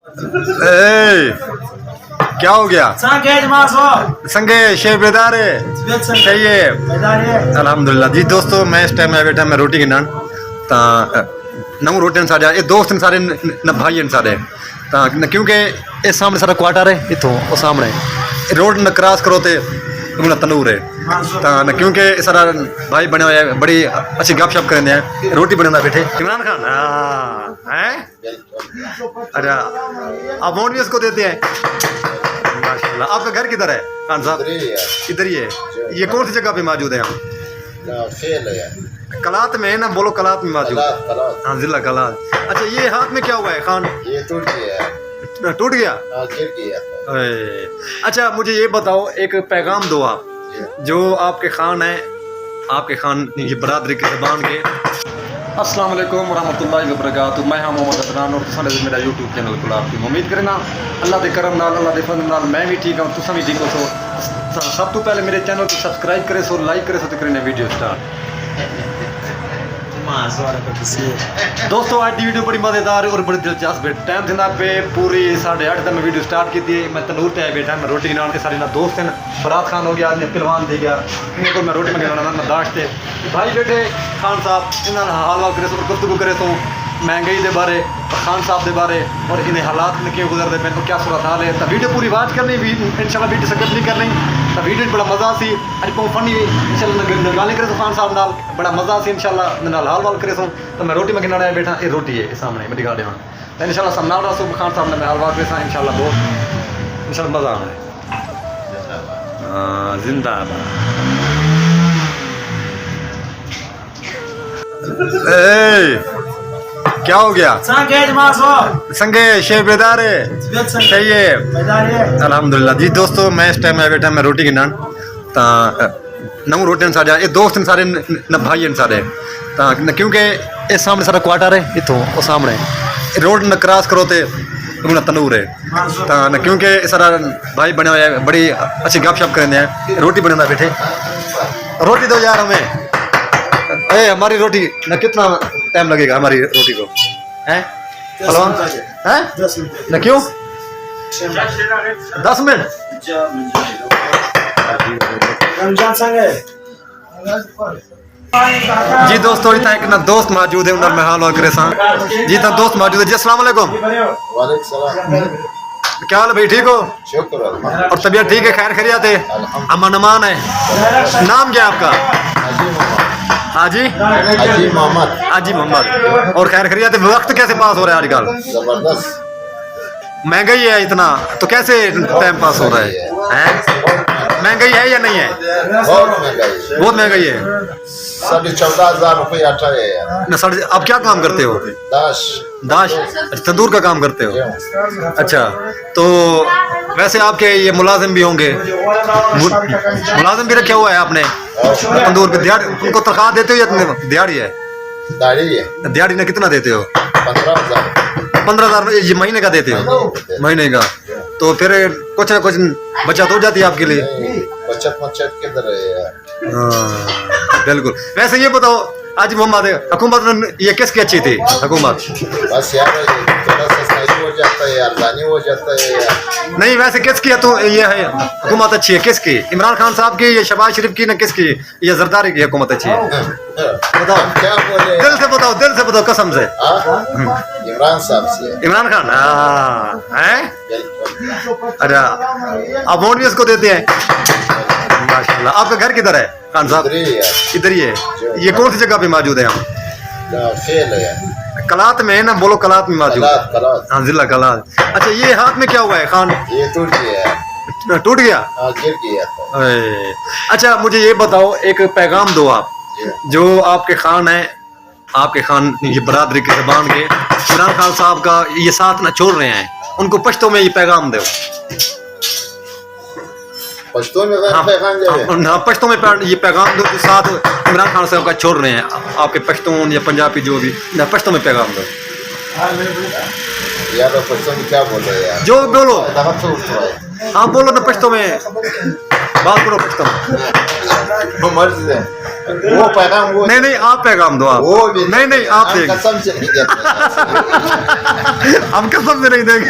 ए, क्या हो गया? संगे शेफ बेदार है चाहिए अल्हम्दुलिल्लाह जी। दोस्तों मैं इस टाइम बैठा मैं रोटी गिनान नौ रोटी साढ़े ये दोस्त ने सारे न भाई ने सारे क्योंकि ये सामने सारा क्वार्टर है इतों वो सामने रोड न क्रॉस करो तो तंदूर है क्योंकि सारा भाई बने हुए हैं बड़ी अच्छी गपशप करेंगे हैं रोटी बना बैठे इमरान खान हैं अच्छा आप वोट भी उसको देते हैं माशाल्लाह। आपका घर किधर है खान साहब? इधर ही है। ये कौन सी जगह पे मौजूद है? हम कलात में है ना, बोलो कलात में मौजूद। हाँ जिला कलात। अच्छा ये हाथ में क्या हुआ है खान? ये टूट गया। टूट गया? गिर गया। अच्छा मुझे ये बताओ एक पैगाम दो आप जो आपके खान है आपके खान ये बरादरी के ज़बान के। अस्सलाम वालेकुम रहमतुल्लाहि व बरकातहू। मैं हाँ मोहम्मद अदनान और तुसा मेरा यूट्यूब चैनल को आपकी उम्मीद करना अल्लाह के करम नाल अल्लाह के फजल नाल मैं भी ठीक हूँ तुसा भी ठीक हो। सो सब तो पहले मेरे चैनल को सब्सक्राइब करे सो लाइक करे सो करने वीडियो स्टार्ट। दोस्तों आज की वीडियो बड़ी मज़ेदार और बड़ी दिलचस्प है। टाइम थी पे पूरी 8:30 तक मैं वीडियो स्टार्ट की थी। मैं तंदूर पे बैठा मैं रोटी बनाने के सारे ना दोस्त हैं बरात खान हो गया पहलवान दे गया इनको मैं रोटी मंगाना मैं दाश्त भाई बेटे खान साहब इन्होंने हाल वाल करे सो गुफ्तगू करे तो महंगाई के बारे खान साहब के बारे और इन्हें हालात में क्यों गुजरते पे तो क्या सूरत हाल है। तो वीडियो पूरी बात करनी इंशाल्लाह वीडियो स्किप नहीं करनी। तो वीडियो बड़ा मज़ा सी अज को फनी इंशाल्लाह गाली करे तो खान साहब नाल बड़ा मज़ा सी इंशाल्लाह नाल हाल वाल करे सो। तो मैं रोटी मंगने आया बैठा ये रोटी है सामने मैं दिखा देवां तो इंशाल्लाह सब नाल रसो खान साहब ने मैं हाल वाल करे इंशाल्लाह बहुत इंशाल्लाह मज़ा आना है। जिंदाबाद। क्या हो गया? संगे शेफ बेदार है चाहिए अल्हम्दुलिल्लाह जी। दोस्तों मैं इस टाइम बैठा मैं रोटी गिनान नौ रोटी साढ़े ये दोस्त ने सारे न भाई ने सारे क्योंकि ये सामने सारा क्वार्टर है इतों वो सामने रोड न क्रॉस करो तो तंदूर है क्योंकि सारा भाई बने हुए हैं बड़ी अच्छी गपशप करेंगे हैं रोटी बना बैठे रोटी दो यार हमें। हमारी रोटी न कितना टाइम लगेगा हमारी रोटी को हैं पहलवान हैं न क्यों 10 मिनट जी। दोस्तों इतना एक ना दोस्त मौजूद है उन्हें मैं हाल और करे जी तो दोस्त मौजूद है जी। अस्सलाम वालेकुम। क्या हाल भाई ठीक हो? और तबीयत ठीक है खैर खैरियत है? अमन अमान है। नाम क्या है आपका? हाजी हाजी मोहम्मद। और खैर खैरियत है? वक्त कैसे पास हो रहा है आजकल? जबरदस्त। महंगाई है इतना तो कैसे टाइम पास हो रहा है? महंगाई है या नहीं है? बहुत महंगाई है। 14,500 रुपया है। आप क्या काम करते हो? दाश तंदूर का काम करते हो? अच्छा तो वैसे आपके ये मुलाजिम भी होंगे मुलाजिम भी रखे हुआ है आपने तंदूर पे दिहाड़ी उनको तनख्वाह देते हो या दिहाड़ी है? दिहाड़ी ने कितना देते हो? 15,000 ये महीने का देते हो? महीने का तो फिर कुछ ना कुछ बचत हो जाती है आपके लिए। बचत किधर है? हाँ बिल्कुल। वैसे ये बताओ आज मोहम्मद हुकूमत ये किसकी अच्छी थी हुकूमत? बस यार थोड़ा सा सही हो जाता है आसानी हो जाता है यार। नहीं वैसे किसकी है तो ये है हुकूमत अच्छी है किसकी? इमरान खान साहब की या शहबाज शरीफ की ना किसकी? ये जरदारी की हुकूमत अच्छी है? बताओ क्या बोले? दिल से बताओ कसम से। इमरान साहब से। इमरान खान हैं? अच्छा आप वोट भी उसको देते हैं माशाल्लाह। आपका घर किधर है खान साहब? इधर ही है। ये कौन सी जगह पे मौजूद है? हम कलात में है ना, बोलो कलात में मौजूद। हाँ जिला कलात। अच्छा ये हाथ में क्या हुआ है खान? ये टूट गया। टूट गया? गिर गया। अच्छा मुझे ये बताओ एक पैगाम दो आप जो आपके खान है आपके खान ये बरादरी के ज़बान के इमरान खान साहब का ये साथ ना छोड़ रहे हैं उनको पश्तो में ये पैगाम दो। पश्तो में पैगाम हाँ पश्तो में ये पैगाम दो जो साथ इमरान खान साहब का छोड़ रहे हैं आपके पश्तून या पंजाबी जो भी ना पश्तो में पैगाम दो यार। पश्तो में क्या बोल रहे हैं? जो बोलो हाँ बोलो ना पश्तो में बात करो पश्तो में। वो मर्जी है वो पैगाम वो नहीं नहीं आप पैगाम दो आप वो भी नहीं आप हम देंगे कसम से नहीं देते हम कसम से नहीं देंगे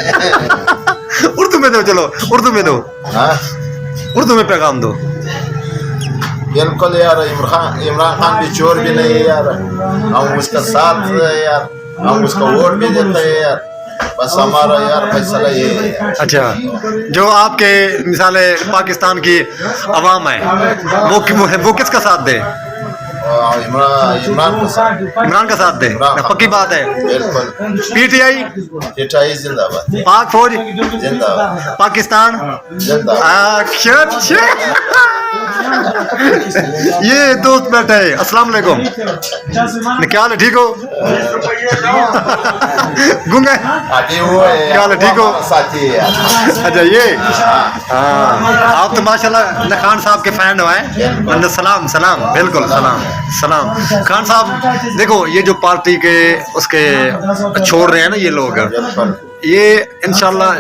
उर्दू में दो चलो उर्दू में दो हाँ उर्दू में पैगाम दो बिल्कुल यार इमरान खान भी चोर भी नहीं है यार हम उसका साथ है यार हम उसका वोट भी देते हैं यार बस हमारा यार फैसला ये है। अच्छा जो आपके मिसाले पाकिस्तान की अवाम है वो किसका साथ दे इमरान इमरान का साथ दे पक्की बात है बिल्कुल पीटीआई पिटाई जिंदाबाद पाक फौज जिंदाबाद पाकिस्तान जिंदाबाद अच्छा ये दोस्त बैठे हैं अस्सलाम वालेकुम क्या हाल है ठीक हो गूंगे अभी वो है क्या हाल है ठीक हो साथी है यार अच्छा ये हाँ आप तो माशाल्लाह खान साहब के फैन हो हैं सलाम सलाम बिल्कुल सलाम सलाम खान साहब देखो ये जो पार्टी के उसके छोड़ रहे हैं ना ये लोग ये इंशाल्लाह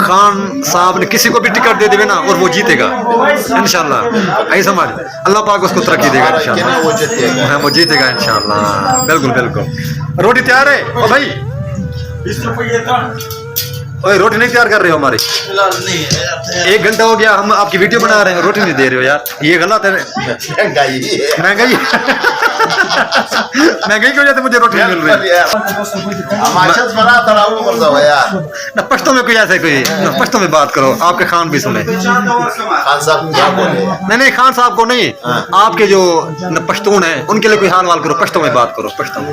खान साहब ने किसी को भी टिकट दे देवे ना और वो जीतेगा इंशाल्लाह ऐसा समझ अल्लाह पाक उसको तरक्की देगा इंशाल्लाह हाँ वो जीतेगा इंशाल्लाह बिल्कुल बिल्कुल रोटी तैयार है ओ भाई ओए रोटी नहीं तैयार कर रहे हो हमारी 1 घंटा हो गया हम आपकी वीडियो बना रहे हैं रोटी नहीं दे रहे हो यार ये गलत है महंगाई महंगाई की वजह से मुझे रोटी नहीं मिल रही ना पश्तो में कोई ऐसे कोई ना पश्तो में बात करो आपके खान भी सुने नहीं खान साहब को नहीं आपके जो पश्तून है उनके लिए कोई हाल वाल करो पश्तो में बात करो पश्तो में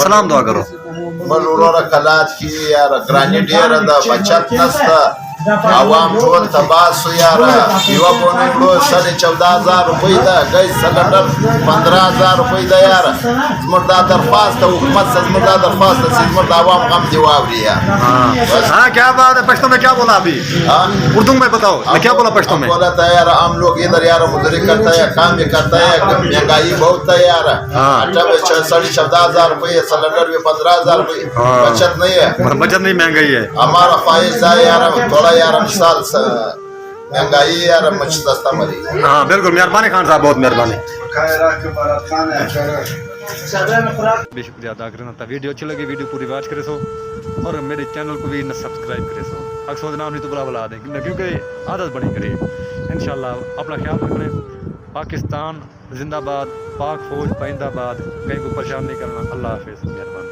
सलाम दुआ करो बचत नस्ता आवाम टोल तबासु यारा युवा बोनो 14,500 रुपये दा गैस सिलेंडर 15,000 रुपये दा यार मुर्दा दरख्वास्त हुकूमत से मुर्दा दरख्वास्त से मुर्दा आवाम कम जवाब दिया हाँ क्या बात है पश्तो में क्या बोला अभी उर्दू में बताओ क्या बोला पश्तो में बोला था यार हम लोग इधर यार मजदूरी करता है काम भी करता है महंगाई बहुत है यार आटा में 14,500 रुपये सिलेंडर में 15,000 रुपये बचत नहीं है बचत नहीं महंगाई है हमारा फायदा यार थोड़ा यार मिसाल महंगाई यार मच सस्ता मरी हाँ बिल्कुल मेहरबानी खान साहब बहुत मेहरबानी शुक्रिया अदा करना वीडियो अच्छी लगी वीडियो पूरी वॉच करे सो और मेरे चैनल को भी न सब्सक्राइब करे सो अक्सर नाम नहीं तो बुला दें क्योंकि आदत बनी करे इंशाल्लाह अपना ख्याल रखना पाकिस्तान जिंदाबाद पाक फौज पाइंदाबाद कहीं को परेशान नहीं करना अल्लाह हाफिज़ मेहरबानी।